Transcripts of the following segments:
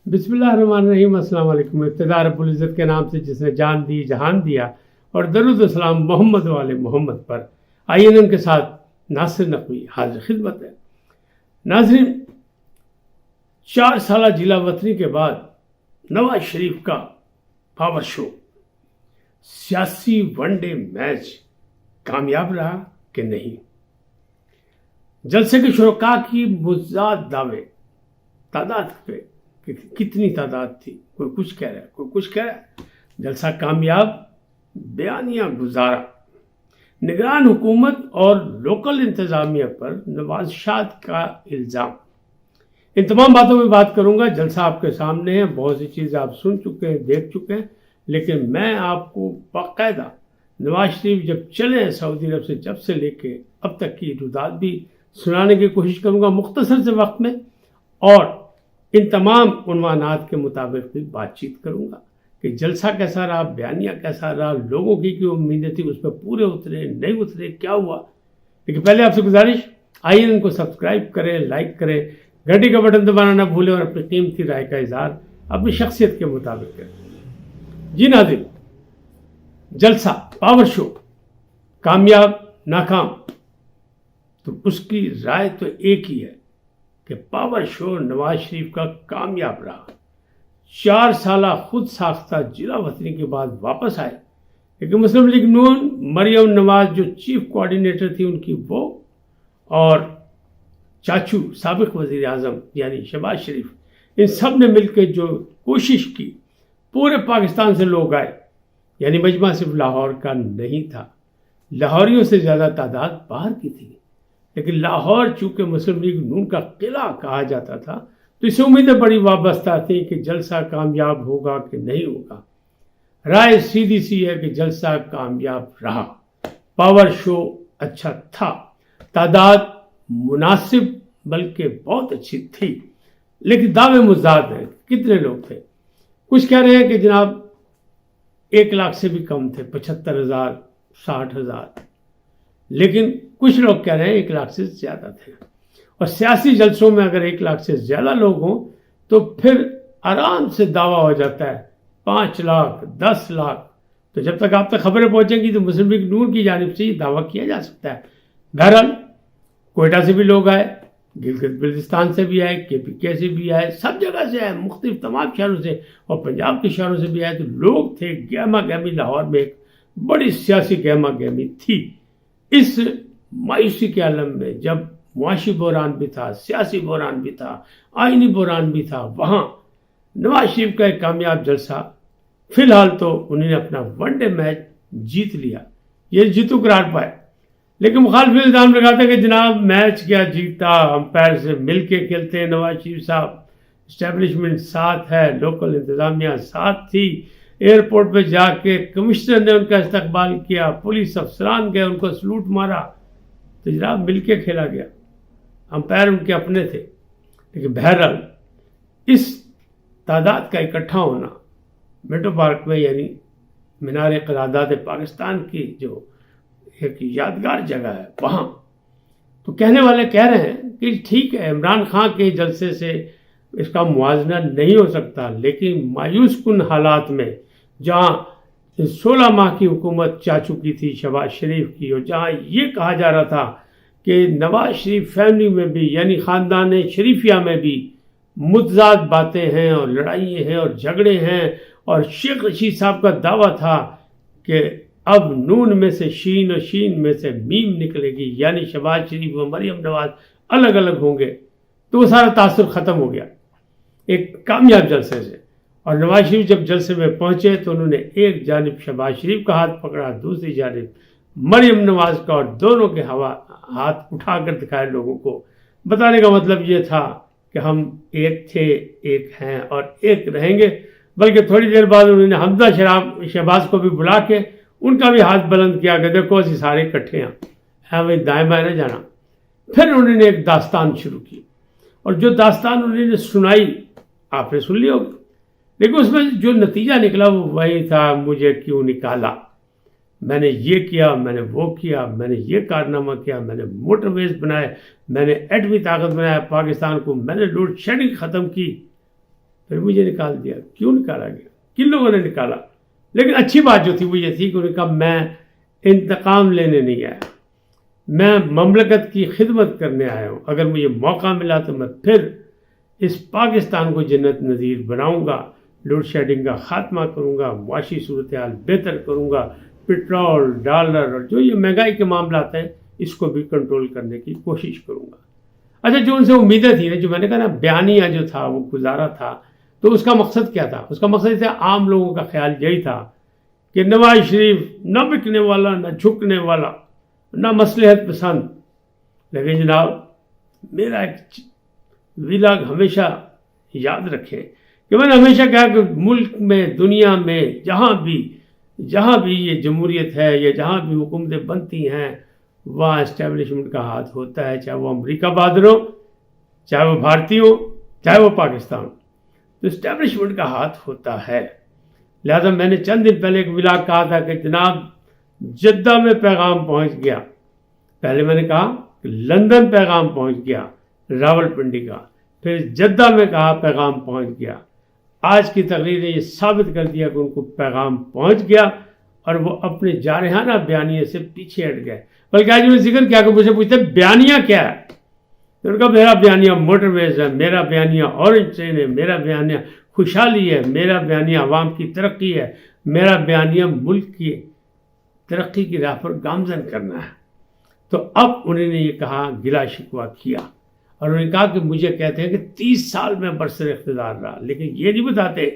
بسم اللہ الرحمن الرحیم۔ السلام علیکم۔ ابتدا رب العزت کے نام سے جس نے جان دی جہان دیا، اور درود و سلام محمد والے محمد پر۔ آئیے ان کے ساتھ ناصر نقوی حاضر خدمت ہے۔ ناظرین، 4 سالہ جلا وطنی کے بعد نواز شریف کا پاور شو، سیاسی ون ڈے میچ کامیاب رہا کہ نہیں؟ جلسے کے شرکاء کی متضاد دعوے، تعداد پہ کہ کتنی تعداد تھی، کوئی کچھ کہہ رہا ہے، کوئی کچھ کہہ رہا ہے۔ جلسہ کامیاب، بیانیہ گزارا۔ نگران حکومت اور لوکل انتظامیہ پر نوازشات کا الزام۔ ان تمام باتوں میں بات کروں گا۔ جلسہ آپ کے سامنے ہے، بہت سی چیزیں آپ سن چکے ہیں، دیکھ چکے ہیں، لیکن میں آپ کو باقاعدہ نواز شریف جب چلے ہیں سعودی عرب سے، جب سے لے کے اب تک کی رودات بھی سنانے کی کوشش کروں گا مختصر سے وقت میں، اور ان تمام عنوانات کے مطابق بھی بات چیت کروں گا کہ جلسہ کیسا رہا، بیانیہ کیسا رہا، لوگوں کی کیا امیدیں تھی، اس پہ پورے اترے نہیں اترے، کیا ہوا۔ لیکن پہلے آپ سے گزارش، آئیے ان کو سبسکرائب کریں، لائک کریں، گھنٹی کا بٹن دبانا نہ بھولیں، اور اپنی قیمتی رائے کا اظہار اپنی شخصیت کے مطابق کریں۔ جی ناظرین، جلسہ پاور شو کامیاب ناکام، تو اس کی رائے تو ایک ہی ہے کہ پاور شو نواز شریف کا کامیاب رہا۔ 4 سالہ خود ساختہ جلا وطنی کے بعد واپس آئے، لیکن مسلم لیگ نون، مریم نواز جو چیف کوارڈینیٹر تھی ان کی، وہ اور چاچو سابق وزیر اعظم یعنی شہباز شریف، ان سب نے مل کے جو کوشش کی، پورے پاکستان سے لوگ آئے، یعنی مجمع صرف لاہور کا نہیں تھا، لاہوریوں سے زیادہ تعداد باہر کی تھی، لیکن لاہور چونکہ مسلم لیگ نون کا قلعہ کہا جاتا تھا، تو اس سے امیدیں بڑی وابستہ تھیں کہ جلسہ کامیاب ہوگا کہ نہیں ہوگا۔ رائے سیدھی سی ہے کہ جلسہ کامیاب رہا، پاور شو اچھا تھا، تعداد مناسب بلکہ بہت اچھی تھی، لیکن دعوے متضاد ہیں۔ کتنے لوگ تھے؟ کچھ کہہ رہے ہیں کہ جناب 1 لاکھ سے بھی کم تھے، 75,000 60,000، لیکن کچھ لوگ کہہ رہے ہیں 1 لاکھ سے زیادہ تھے۔ اور سیاسی جلسوں میں اگر 1 لاکھ سے زیادہ لوگ ہوں تو پھر آرام سے دعویٰ ہو جاتا ہے 5 لاکھ 10 لاکھ، تو جب تک آپ تک خبریں پہنچیں گی تو مسلم لیگ نون کی جانب سے یہ دعویٰ کیا جا سکتا ہے۔ بہرحال کوئٹہ سے بھی لوگ آئے، گلگت بلتستان سے بھی آئے، KPK سے بھی آئے، سب جگہ سے آئے، مختلف تمام شہروں سے، اور پنجاب کے شہروں سے بھی آئے، تو لوگ تھے، گہما گہمی، لاہور میں ایک بڑی سیاسی گہما گہمی تھی۔ اس مایوسی کے عالم میں جب معاشی بحران بھی تھا، سیاسی بحران بھی تھا، آئینی بحران بھی تھا، وہاں نواز شریف کا ایک کامیاب جلسہ، فی الحال تو انہوں نے اپنا ون ڈے میچ جیت لیا، یہ جیتو قرار پائے، لیکن مخالف الزام لگاتا ہے کہ جناب میچ کیا جیتا، امپائر سے مل کے کھیلتے ہیں نواز شریف صاحب، اسٹیبلشمنٹ ساتھ ہے، لوکل انتظامیہ ساتھ تھی، ایئرپورٹ پہ جا کے کمشنر نے ان کا استقبال کیا، پولیس افسران گئے، ان کو سلوٹ مارا، تو جناب مل کے کھیلا گیا، امپائر ان کے اپنے تھے۔ لیکن بہرحال اس تعداد کا اکٹھا ہونا میٹرو پارک میں، یعنی مینار قرارداد پاکستان کی جو ایک یادگار جگہ ہے، وہاں تو کہنے والے کہہ رہے ہیں کہ ٹھیک ہے، عمران خان کے جلسے سے اس کا موازنہ نہیں ہو سکتا، لیکن مایوس کن حالات میں جہاں 16 ماہ کی حکومت چاچو کی تھی، شہباز شریف کی، اور جہاں یہ کہا جا رہا تھا کہ نواز شریف فیملی میں بھی، یعنی خاندان شریفیہ میں بھی متضاد باتیں ہیں اور لڑائیاں ہیں اور جھگڑے ہیں، اور شیخ رشید صاحب کا دعویٰ تھا کہ اب نون میں سے شین اور شین میں سے میم نکلے گی، یعنی شہباز شریف و مریم نواز الگ الگ ہوں گے، تو وہ سارا تاثر ختم ہو گیا ایک کامیاب جلسے سے۔ اور نواز شریف جب جلسے میں پہنچے تو انہوں نے ایک جانب شہباز شریف کا ہاتھ پکڑا، دوسری جانب مریم نواز کا، اور دونوں کے ہاتھ اٹھا کر دکھائے لوگوں کو۔ بتانے کا مطلب یہ تھا کہ ہم ایک تھے، ایک ہیں اور ایک رہیں گے۔ بلکہ تھوڑی دیر بعد انہوں نے حمزہ شہباز کو بھی بلا کے ان کا بھی ہاتھ بلند کیا کہ دیکھو اسی سارے اکٹھے ہیں، دائیں بائیں نہ جانا۔ پھر انہوں نے ایک داستان شروع کی، اور جو داستان انہوں نے سنائی آپ نے سن لی ہوگی، لیکن اس میں جو نتیجہ نکلا وہ وہی تھا، مجھے کیوں نکالا، میں نے یہ کیا، میں نے وہ کیا، میں نے یہ کارنامہ کیا، میں نے موٹر ویز بنائے، میں نے ایٹمی طاقت بنایا پاکستان کو، میں نے لوڈ شیڈنگ ختم کی۔ پھر مجھے نکال دیا. کیوں نکالا گیا؟ کن لوگوں نے نکالا؟ لیکن اچھی بات جو تھی وہ یہ تھی کہ انہوں نے کہا میں انتقام لینے نہیں آیا، میں مملکت کی خدمت کرنے آیا ہوں. اگر مجھے موقع ملا تو میں پھر اس پاکستان کو جنت نظیر بناؤں گا، لوڈ شیڈنگ کا خاتمہ کروں گا، معاشی صورتحال بہتر کروں گا، پٹرول، ڈالر اور جو یہ مہنگائی کے معاملات ہیں اس کو بھی کنٹرول کرنے کی کوشش کروں گا. اچھا، جو ان سے امیدیں تھیں نا، جو میں نے کہا نا بیانیہ جو تھا وہ گزارا تھا، تو اس کا مقصد کیا تھا؟ اس کا مقصد تھا عام لوگوں کا خیال یہی تھا کہ نواز شریف نہ بکنے والا، نہ جھکنے والا، نہ مصلحت پسند. لیکن جناب میرا ایک ویلاگ ہمیشہ یاد رکھیں کہ میں نے ہمیشہ کہا کہ ملک میں، دنیا میں، جہاں بھی یہ جمہوریت ہے یا جہاں بھی حکومتیں بنتی ہیں وہاں اسٹیبلشمنٹ کا ہاتھ ہوتا ہے، چاہے وہ امریکہ بہادر ہو، چاہے وہ بھارتی ہو، چاہے وہ پاکستان. تو اسٹیبلشمنٹ کا ہاتھ ہوتا ہے. لہذا میں نے چند دن پہلے ایک ولاگ کہا تھا کہ جناب جدہ میں پیغام پہنچ گیا. پہلے میں نے کہا کہ لندن پیغام پہنچ گیا راول پنڈی کا، پھر جدہ میں کہا پیغام پہنچ گیا. آج کی تقریر نے یہ ثابت کر دیا کہ ان کو پیغام پہنچ گیا اور وہ اپنے جارحانہ بیانیے سے پیچھے ہٹ گئے. بلکہ آج انہوں نے ذکر کیا کہ مجھے پوچھتے بیانیہ کیا ہے؟ تو ان کا میرا بیانیہ موٹر ویز ہے، میرا بیانیہ اورنج ٹرین ہے، میرا بیانیہ خوشحالی ہے، میرا بیانیہ عوام کی ترقی ہے، میرا بیانیہ ملک کی ترقی کی راہ پر گامزن کرنا ہے. تو اب انہوں نے یہ کہا، گلا شکوہ کیا اور انہوں نے کہا کہ مجھے کہتے ہیں کہ 30 سال میں برسر اقتدار رہا، لیکن یہ نہیں بتاتے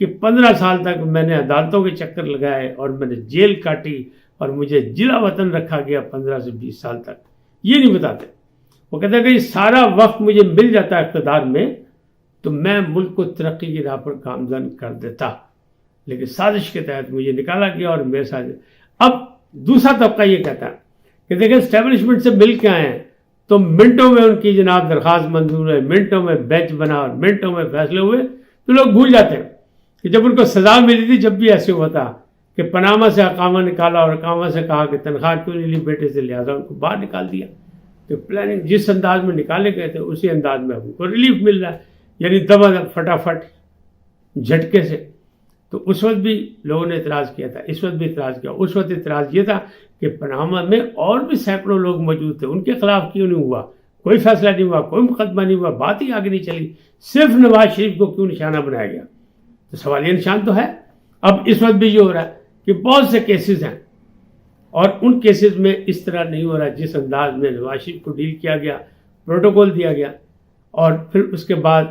کہ 15 سال تک میں نے عدالتوں کے چکر لگائے اور میں نے جیل کاٹی اور مجھے جلا وطن رکھا گیا 15 سے 20 سال تک. یہ نہیں بتاتے. وہ کہتے ہیں کہ یہ سارا وقت مجھے مل جاتا ہے اقتدار میں تو میں ملک کو ترقی کی راہ پر گامزن کر دیتا، لیکن سازش کے تحت مجھے نکالا گیا اور میرے ساتھ. اب دوسرا طبقہ یہ کہتا ہے کہ دیکھیں اسٹیبلشمنٹ سے مل کے آئے ہیں تو منٹوں میں ان کی جناب درخواست منظور ہے، منٹوں میں بینچ بنا اور منٹوں میں فیصلے ہوئے. تو لوگ بھول جاتے ہیں کہ جب ان کو سزا ملی تھی جب بھی ایسے ہوا تھا کہ پاناما سے اقامہ نکالا اور اقامہ سے کہا کہ تنخواہ کیوں نہیں لی بیٹے سے، لہٰذا ان کو باہر نکال دیا. تو پلاننگ جس انداز میں نکالے گئے تھے اسی انداز میں ان کو ریلیف مل رہا ہے، یعنی دبا فٹافٹ جھٹکے سے. تو اس وقت بھی لوگوں نے اعتراض کیا تھا، اس وقت بھی اعتراض کیا. اس وقت اعتراض یہ تھا کہ پاناما میں اور بھی سینکڑوں لوگ موجود تھے، ان کے خلاف کیوں نہیں ہوا، کوئی فیصلہ نہیں ہوا، کوئی مقدمہ نہیں ہوا، بات ہی آگے نہیں چلی، صرف نواز شریف کو کیوں نشانہ بنایا گیا؟ تو سوال یہ نشان تو ہے. اب اس وقت بھی یہ ہو رہا ہے کہ بہت سے کیسز ہیں اور ان کیسز میں اس طرح نہیں ہو رہا جس انداز میں نواز شریف کو ڈیل کیا گیا، پروٹوکول دیا گیا. اور پھر اس کے بعد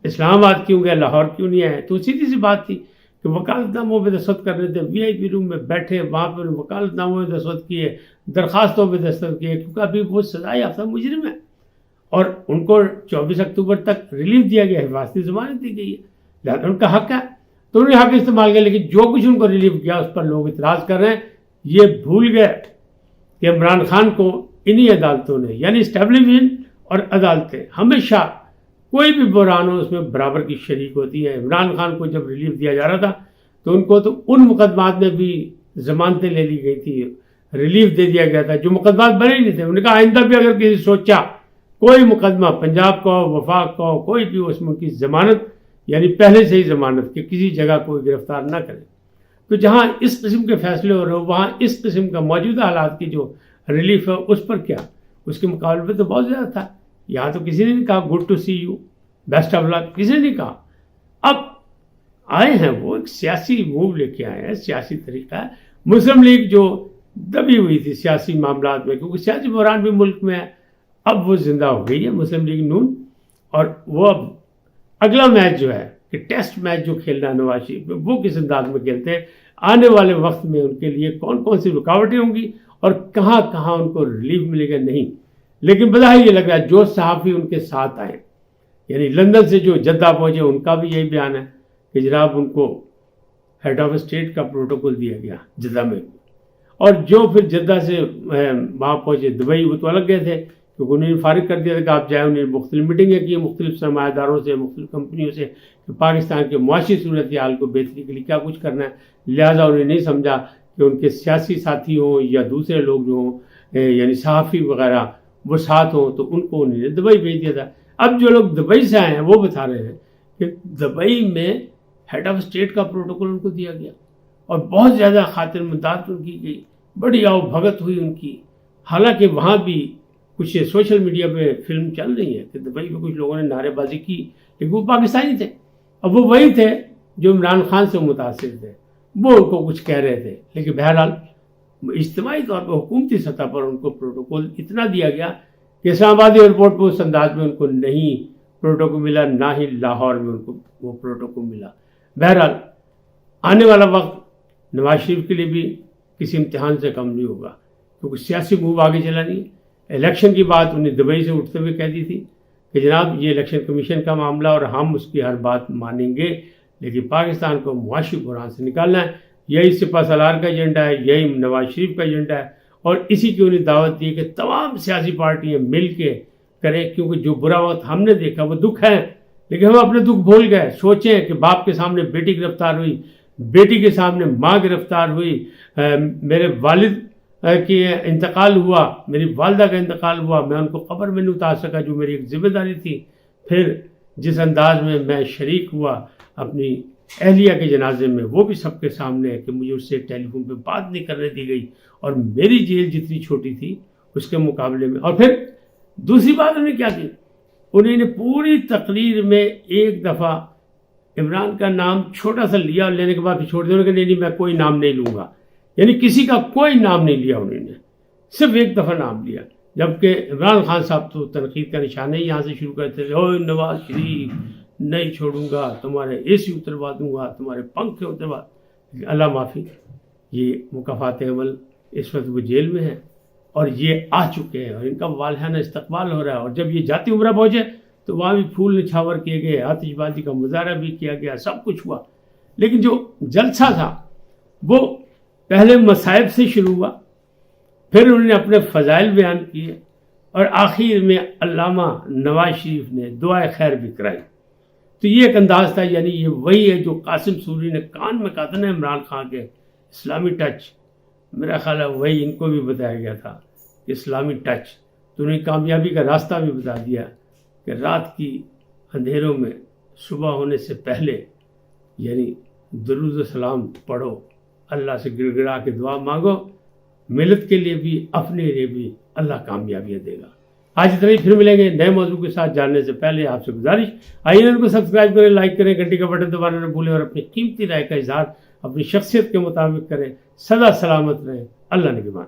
اسلام آباد کیوں گئے، لاہور کیوں نہیں آئے؟ تو سیدھی سی بات تھی کہ وکالت ناموں پہ دستخط کر رہے تھے، وی آئی پی روم میں بیٹھے، وہاں پہ وکالت ناموں پہ دستخط کیے، درخواستوں پہ دستخط کیے، کیونکہ ابھی وہ سزا یافتہ مجرم ہے اور ان کو 24 اکتوبر تک ریلیف دیا گیا، حفاظتی ضمانت دی گئی ہے، لہٰذا ان کا حق ہے تو انہوں نے حق استعمال کیا. لیکن جو کچھ ان کو ریلیف کیا اس پر لوگ اعتراض کر رہے ہیں. یہ بھول گئے کہ عمران خان کو انہی عدالتوں نے، یعنی اسٹیبلشمنٹ اور عدالتیں ہمیشہ کوئی بھی بحران ہو اس میں برابر کی شریک ہوتی ہے. عمران خان کو جب ریلیف دیا جا رہا تھا تو ان کو تو ان مقدمات میں بھی ضمانتیں لے لی گئی تھی، ریلیف دے دیا گیا تھا جو مقدمات بنے نہیں تھے. انہوں نے کہا آئندہ بھی اگر کسی سوچا کوئی مقدمہ پنجاب کا ہو، وفاق کا ہو، کوئی بھی اس میں کی ضمانت یعنی پہلے سے ہی ضمانت کہ کسی جگہ کوئی گرفتار نہ کرے. تو جہاں اس قسم کے فیصلے ہو رہے ہو وہاں اس قسم کا موجودہ حالات کی جو ریلیف ہے اس پر کیا، اس کے مقابلے میں تو بہت زیادہ تھا. یہاں تو کسی نے نہیں کہا good to see you, best of luck, کسی نے نہیں کہا. اب آئے ہیں وہ ایک سیاسی موو لے کے آئے ہیں، سیاسی طریقہ ہے. مسلم لیگ جو دبی ہوئی تھی سیاسی معاملات میں کیونکہ سیاسی بحران بھی ملک میں ہے، اب وہ زندہ ہو گئی ہے مسلم لیگ نون. اور وہ اب اگلا میچ جو ہے کہ ٹیسٹ میچ جو کھیلنا ہے نواز شریف میں وہ کس انداز میں کھیلتے ہیں، آنے والے وقت میں ان کے لیے کون کون سی رکاوٹیں ہوں گی اور کہاں کہاں ان کو ریلیف ملے گا نہیں. لیکن بظاہر یہ لگ رہا ہے جو صحافی ان کے ساتھ آئے، یعنی لندن سے جو جدہ پہنچے ان کا بھی یہی بیان ہے کہ جناب ان کو ہیڈ آف اسٹیٹ کا پروٹوکول دیا گیا جدہ میں. اور جو پھر جدہ سے وہاں پہنچے دبئی وہ تو الگ گئے تھے کیونکہ انہیں فارغ کر دیا تھا کہ آپ جائیں. انہیں مختلف میٹنگیں کی مختلف سرمایہ داروں سے، مختلف کمپنیوں سے کہ پاکستان کے معاشی صورتحال کو بہتری کے لیے کیا کچھ کرنا ہے. لہٰذا انہیں نہیں سمجھا کہ ان کے سیاسی ساتھی ہوں یا دوسرے لوگ جو ہوں یعنی صحافی وغیرہ وہ ساتھ ہوں تو ان کو انہوں نے دبئی بھیج دیا تھا. اب جو لوگ دبئی سے آئے ہیں وہ بتا رہے ہیں کہ دبئی میں ہیڈ آف اسٹیٹ کا پروٹوکول ان کو دیا گیا اور بہت زیادہ خاطر مدارت ان کی گئی، بڑی آؤ بھگت ہوئی ان کی. حالانکہ وہاں بھی کچھ سوشل میڈیا پہ فلم چل رہی ہے کہ دبئی میں کچھ لوگوں نے نعرے بازی کی، لیکن وہ پاکستانی تھے. اب وہ وہی تھے جو عمران خان سے متاثر تھے، وہ ان کو کچھ کہہ رہے تھے. لیکن بہرحال اجتماعی طور پر حکومتی سطح پر ان کو پروٹوکول اتنا دیا گیا کہ اسلام آباد ایئرپورٹ پہ اس انداز میں ان کو نہیں پروٹوکول ملا، نہ ہی لاہور میں ان کو وہ پروٹوکول ملا. بہرحال آنے والا وقت نواز شریف کے لیے بھی کسی امتحان سے کم نہیں ہوگا، کیونکہ سیاسی موو آگے چلا نہیں. الیکشن کی بات انہیں دبئی سے اٹھتے ہوئے کہہ دی تھی کہ جناب یہ الیکشن کمیشن کا معاملہ اور ہم اس کی ہر بات مانیں گے، لیکن پاکستان کو معاشی بحران سے نکالنا ہے. یہی سپہ سالار کا ایجنڈا ہے، یہی نواز شریف کا ایجنڈا ہے، اور اسی کی انہیں دعوت دی کہ تمام سیاسی پارٹیاں مل کے کریں. کیونکہ جو برا وقت ہم نے دیکھا وہ دکھ ہے، لیکن ہم اپنے دکھ بھول گئے. سوچیں کہ باپ کے سامنے بیٹی گرفتار ہوئی، بیٹی کے سامنے ماں گرفتار ہوئی، میرے والد کی انتقال ہوا، میری والدہ کا انتقال ہوا، میں ان کو قبر میں نہیں اتار سکا جو میری ایک ذمہ داری تھی. پھر جس انداز میں میں شریک ہوا اپنی اہلیہ کے جنازے میں، وہ بھی سب کے سامنے ہے کہ مجھے اس سے ٹیلی فون پہ بات نہیں کرنے دی گئی، اور میری جیل جتنی چھوٹی تھی اس کے مقابلے میں. اور پھر دوسری بات انہوں نے کیا کی، انہوں نے پوری تقریر میں ایک دفعہ عمران کا نام چھوٹا سا لیا اور لینے کے بعد پھر چھوڑ دیا. کہ نہیں میں کوئی نام نہیں لوں گا، یعنی کسی کا کوئی نام نہیں لیا انہوں نے، صرف ایک دفعہ نام لیا. جبکہ عمران خان صاحب تو تنقید کا نشانہ ہی یہاں سے شروع کرتے تھے، اوہ نواز شریف نہیں چھوڑوں گا، تمہارے اے سی اتروا دوں گا، تمہارے پنکھے اتروا. اللہ معافی، یہ مکافات عمل اس وقت وہ جیل میں ہیں اور یہ آ چکے ہیں اور ان کا والہانہ استقبال ہو رہا ہے. اور جب یہ جاتی عمرہ پہنچے تو وہاں بھی پھول نچھاور کیے گئے، آتش بازی کا مظاہرہ بھی کیا گیا، سب کچھ ہوا. لیکن جو جلسہ تھا وہ پہلے مصائب سے شروع ہوا، پھر انہوں نے اپنے فضائل بیان کیے، اور آخر میں علامہ نواز شریف نے دعائے خیر بھی کرائی. تو یہ ایک انداز تھا، یعنی یہ وہی ہے جو قاسم سوری نے کان میں کہا تھا نا عمران خان کے، اسلامی ٹچ. میرا خیال ہے وہی ان کو بھی بتایا گیا تھا کہ اسلامی ٹچ. تو انہیں کامیابی کا راستہ بھی بتا دیا کہ رات کی اندھیروں میں صبح ہونے سے پہلے یعنی درود و سلام پڑھو، اللہ سے گڑ گڑا کے دعا مانگو، ملت کے لیے بھی اپنے لیے بھی اللہ کامیابیاں دے گا. آج اتنا ہی، پھر ملیں گے نئے موضوع کے ساتھ. جاننے سے پہلے آپ سے گزارش، آئیے ان کو سبسکرائب کریں، لائک کریں، گھنٹی کا بٹن دبانا نہ بھولیں، اور اپنی قیمتی رائے کا اظہار اپنی شخصیت کے مطابق کریں. سدا سلامت رہیں. اللہ نگہبان.